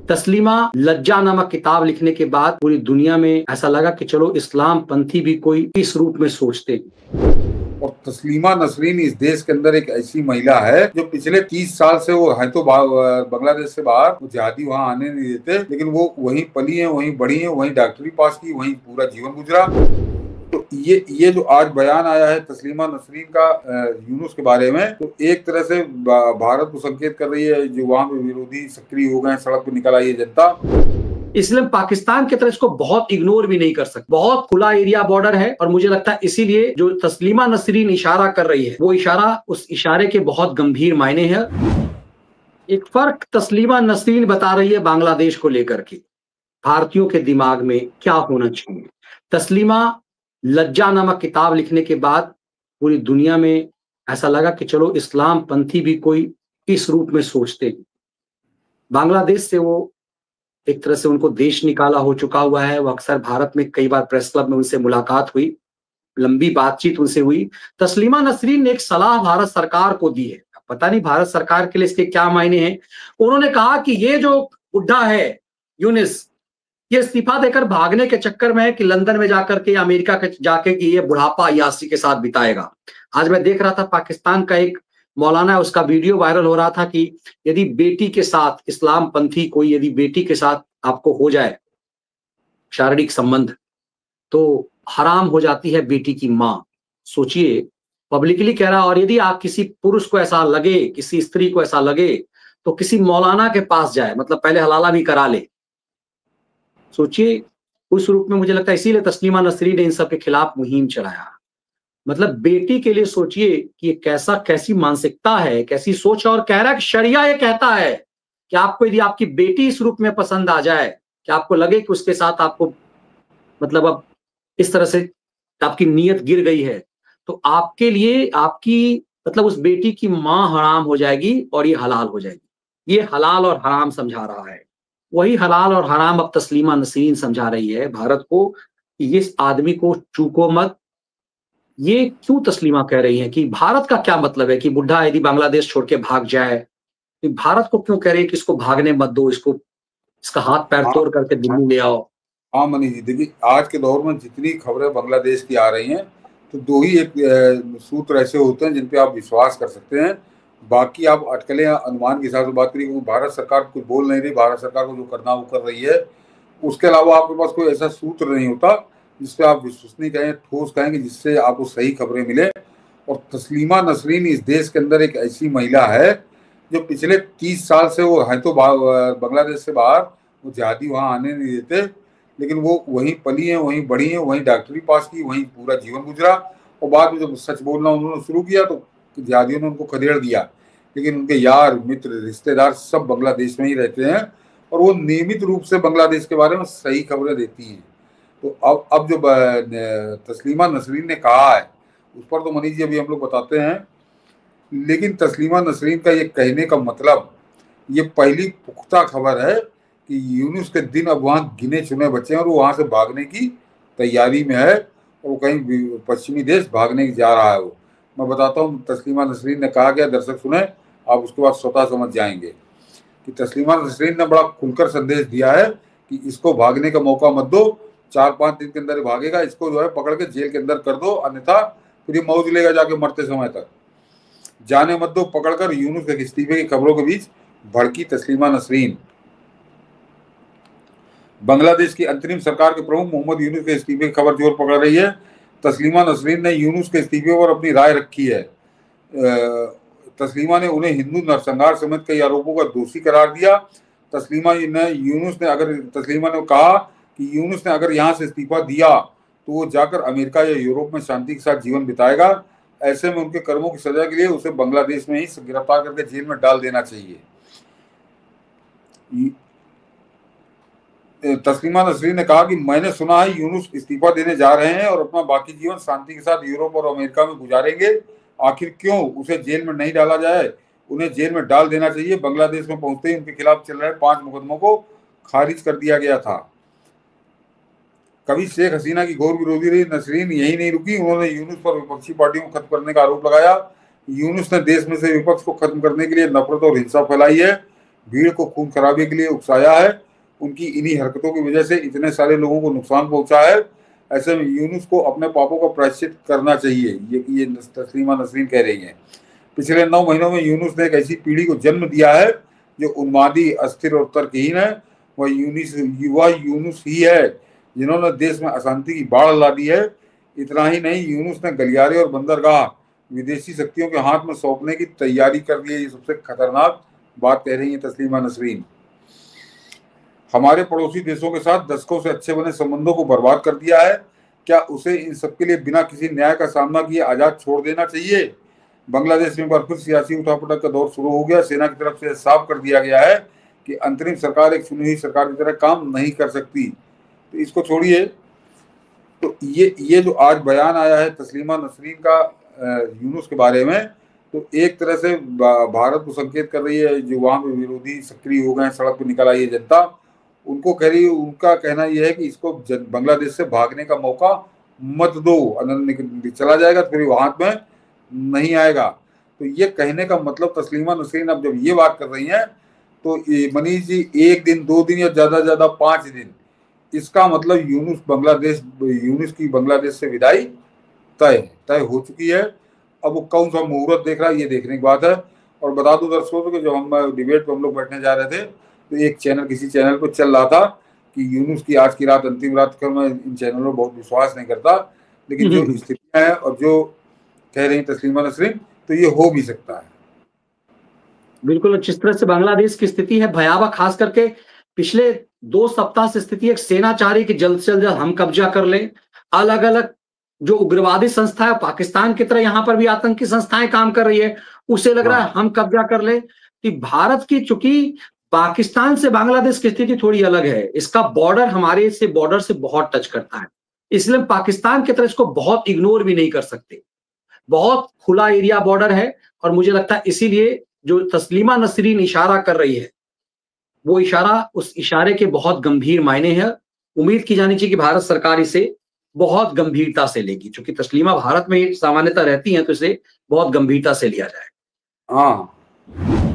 तस्लीमा लज्जा नामक किताब लिखने के बाद पूरी दुनिया में ऐसा लगा कि चलो इस्लाम पंथी भी कोई इस रूप में सोचते हैं। और तस्लीमा नसरीन इस देश के अंदर एक ऐसी महिला है जो पिछले 30 साल से वो है तो बांग्लादेश से बाहर, वो जिहादी वहाँ आने नहीं देते, लेकिन वो वहीं पली है, वहीं बड़ी है, वहीं डॉक्टरी पास की, वहीं पूरा जीवन गुजरा। तो ये जो आज बयान आया है तस्लीमा नसरीन का यूनुस के बारे में, तो एक तरह से भारत को संकेत कर रही है जो वहाँ पे विरोधी सक्रिय हो गए, सड़क पर निकल आई है जनता। इसलिए पाकिस्तान की तरह इसको बहुत इग्नोर भी नहीं कर सकते। बहुत खुला एरिया बॉर्डर है और मुझे लगता है इसीलिए जो तस्लीमा नसरीन इशारा कर रही है वो इशारा, उस इशारे के बहुत गंभीर मायने हैं। एक फर्क तस्लीमा नसरीन बता रही है बांग्लादेश को लेकर के भारतीयों के दिमाग में क्या होना चाहिए। तस्लीमा लज्जा नामक किताब लिखने के बाद पूरी दुनिया में ऐसा लगा कि चलो इस्लाम पंथी भी कोई इस रूप में सोचते हैं। बांग्लादेश से वो एक तरह से उनको देश निकाला हो चुका हुआ है। वो अक्सर भारत में कई बार प्रेस क्लब में उनसे मुलाकात हुई, लंबी बातचीत उनसे हुई। तस्लीमा नसरीन ने एक सलाह भारत सरकार को दी है, पता नहीं भारत सरकार के लिए इसके क्या मायने हैं। उन्होंने कहा कि ये जो बुढ़ा है यूनिस, ये इस्तीफा देकर भागने के चक्कर में है कि लंदन में जाकर के या अमेरिका के जाके कि ये बुढ़ापा अय्याशी के साथ बिताएगा। आज मैं देख रहा था पाकिस्तान का एक मौलाना है, उसका वीडियो वायरल हो रहा था कि यदि बेटी के साथ इस्लाम पंथी कोई यदि बेटी के साथ आपको हो जाए शारीरिक संबंध तो हराम हो जाती है बेटी की मां। सोचिए, पब्लिकली कह रहा। और यदि आप किसी पुरुष को ऐसा लगे, किसी स्त्री को ऐसा लगे तो किसी मौलाना के पास जाए, मतलब पहले हलाला भी करा ले। सोचिए उस रूप में। मुझे लगता है इसीलिए तस्लीमा नसरीन ने इन सब के खिलाफ मुहिम चलाया। मतलब बेटी के लिए सोचिए कि ये कैसी मानसिकता है, कैसी सोच है। और कह रहा है कि शरिया ये कहता है कि आपको यदि आपकी बेटी इस रूप में पसंद आ जाए कि आपको लगे कि उसके साथ आपको मतलब अब इस तरह से आपकी नीयत गिर गई है तो आपके लिए आपकी मतलब उस बेटी की मां हराम हो जाएगी और ये हलाल हो जाएगी। ये हलाल और हराम समझा रहा है। वही हलाल और हराम अब तस्लीमा नसरीन समझा रही है भारत को कि इस आदमी को चूको मत। ये क्यों तस्लीमा कह रही है कि भारत का क्या मतलब है कि बुढ़ा यदि बांग्लादेश छोड़ के भाग जाए, तो भारत को क्यों कह रही है कि इसको भागने मत दो, इसका हाथ पैर तोड़ करके दिल्ली ले आओ। हाँ मनीष जी, देखिए आज के दौर में जितनी खबरें बांग्लादेश की आ रही हैं तो दो ही एक सूत्र ऐसे होते हैं जिन पे आप विश्वास कर सकते हैं। बाकी आप अटकलें अनुमान के हिसाब से बात करिए, भारत सरकार कुछ बोल नहीं रही, भारत सरकार को जो करना वो कर रही है। उसके अलावा आपके पास कोई ऐसा सूत्र नहीं होता जिसपे आप विश्वसनीय कहें, ठोस कहें कि जिससे आपको सही खबरें मिले। और तस्लीमा नसरीन इस देश के अंदर एक ऐसी महिला है जो पिछले 30 साल से वो है तो बांग्लादेश से बाहर, वो जिहादी वहाँ आने नहीं देते, लेकिन वो वहीं पली है, वहीं बड़ी है, वहीं डॉक्टरी पास की, वहीं पूरा जीवन गुजरा। और बाद में जब सच बोलना उन्होंने शुरू किया तो जिहादियों ने उनको खदेड़ दिया। लेकिन उनके यार मित्र रिश्तेदार सब बांग्लादेश में ही रहते हैं और वो नियमित रूप से बांग्लादेश के बारे में सही खबरें देती हैं। तो अब जो तस्लीमा नसरीन ने कहा है उस पर तो मनीष जी अभी हम लोग बताते हैं, लेकिन तस्लीमा नसरीन का ये कहने का मतलब, ये पहली पुख्ता खबर है कि यूनुस के दिन अब वहाँ गिने चुने बचे हैं और वो वहाँ से भागने की तैयारी में है और वो कहीं पश्चिमी देश भागने जा रहा है। वो मैं बताता हूँ तस्लीमा नसरीन ने कहा गया, दर्शक सुने, आप उसके बाद स्वतः समझ जाएंगे कि तस्लीमा नसरीन ने बड़ा खुलकर संदेश दिया है कि इसको भागने का मौका मत दो, 4-5 दिन के अंदर भागेगा, इसको जो है पकड़ के जेल के अंदर कर दो, अन्यथा फिर ये मौज लेगा जाके मरते समय तक। जाने मत दो पकड़कर, यूनुस के इस्तीफे की खबरों के बीच भड़की तस्लीमा नसरीन। बांग्लादेश की अंतरिम सरकार के प्रमुख मोहम्मद यूनुस के इस्तीफे की खबर जोर पकड़ रही है। तस्लीमा नसरीन ने यूनुस के इस्तीफे पर अपनी राय रखी है। तस्लीमा ने उन्हें हिंदू नरसंहार समेत कई आरोपों का दोषी करार दिया। तस्लीमा ने कहा कि यूनुस ने अगर यहाँ से इस्तीफा दिया तो वो जाकर अमेरिका या यूरोप में शांति के साथ जीवन बिताएगा। ऐसे में उनके कर्मों की सजा के लिए उसे बांग्लादेश में ही गिरफ्तार करके जेल में डाल देना चाहिए। तस्लीमा नसरीन ने कहा कि मैंने सुना है यूनुस इस्तीफा देने जा रहे हैं और अपना बाकी जीवन शांति के साथ यूरोप और अमेरिका में गुजारेंगे। आखिर क्यों उसे जेल में नहीं डाला जाए, उन्हें जेल में डाल देना चाहिए। बांग्लादेश में पहुंचते ही उनके खिलाफ चल रहे 5 मुकदमों को खारिज कर दिया गया था। कभी शेख हसीना की घोर विरोधी रही नसरीन यही नहीं रुकी, उन्होंने यूनुस पर विपक्षी पार्टियों को खत्म करने का आरोप लगाया। यूनुस ने देश में से विपक्ष को खत्म करने के लिए नफरत और हिंसा फैलाई है। भीड़ को खून खराबे के लिए उकसाया है। उनकी इन्हीं हरकतों की वजह से इतने सारे लोगों को नुकसान पहुंचा है। ऐसे में यूनुस को अपने पापों का प्रायश्चित करना चाहिए, ये तस्लीमा नसरीन कह रही हैं। पिछले 9 महीनों में यूनुस ने एक ऐसी पीढ़ी को जन्म दिया है जो उन्मादी, अस्थिर और तर्कहीन है। वह यूनुस ही है जिन्होंने देश में अशांति की बाढ़ ला दी है। इतना ही नहीं, यूनुस ने गलियारे और बंदरगाह विदेशी शक्तियों के हाथ में सौंपने की तैयारी कर दी है। ये सबसे खतरनाक बात कह रही है तस्लीमा नसरीन। हमारे पड़ोसी देशों के साथ दशकों से अच्छे बने संबंधों को बर्बाद कर दिया है। क्या उसे इन सबके लिए बिना किसी न्याय का सामना किए आजाद छोड़ देना चाहिए? बांग्लादेश में एक बार फिर सियासी उठापटक का दौर शुरू हो गया। सेना की तरफ से साफ कर दिया गया है कि अंतरिम सरकार एक चुनी हुई सरकार की तरह काम नहीं कर सकती। तो इसको छोड़िए, तो ये जो आज बयान आया है तस्लीमा नसरीन का यूनुस के बारे में, तो एक तरह से भारत को संकेत कर रही है। जो वहां पे विरोधी सक्रिय हो गए, सड़क पर निकल आई है जनता, उनको कह रही है, उनका कहना यह है कि इसको बांग्लादेश से भागने का मौका मत दो। अगर चला जाएगा तो फिर वहां में नहीं आएगा। तो ये कहने का मतलब तस्लीमा नसरीन अब जब ये बात कर रही हैं, तो मनीष जी 1 दिन 2 दिन या ज्यादा 5 दिन, इसका मतलब यूनुस की बांग्लादेश से विदाई तय हो चुकी है। अब वो कौन सा मुहूर्त देख रहा है, ये देखने की बात है। और बता दूं दर्शकों को, जब हम डिबेट पे हम लोग बैठने जा रहे थे, तो एक किसी चैनल पर चल रहा था कि यूनुस की आज की रात अंतिम रात कर। मैं इन चैनलों में बहुत विश्वास नहीं करता, लेकिन जो स्थितियां हैं और जो कह रही तस्लीमा नसरीन, तो ये हो भी सकता है। बिल्कुल, जिस तरह से बांग्लादेश की स्थिति है भयावह, खास करके पिछले 2 सप्ताह से स्थिति एक सेना चाह रही कि जल्द से जल्द हम कब्जा कर लें। अलग अलग जो उग्रवादी संस्था है, पाकिस्तान की तरह यहाँ पर भी आतंकी संस्थाएं काम कर रही है, उसे लग रहा है हम कब्जा कर ले। कि भारत की, चूंकि पाकिस्तान से बांग्लादेश की स्थिति थोड़ी अलग है, इसका बॉर्डर हमारे से बॉर्डर से बहुत टच करता है, इसलिए पाकिस्तान की तरह इसको बहुत इग्नोर भी नहीं कर सकते। बहुत खुला एरिया बॉर्डर है, और मुझे लगता है इसीलिए जो तस्लीमा नसरीन इशारा कर रही है, वो इशारा, उस इशारे के बहुत गंभीर मायने हैं। उम्मीद की जानी चाहिए कि भारत सरकार इसे बहुत गंभीरता से लेगी। क्योंकि तस्लीमा भारत में सामान्यतः रहती हैं, तो इसे बहुत गंभीरता से लिया जाए। हाँ।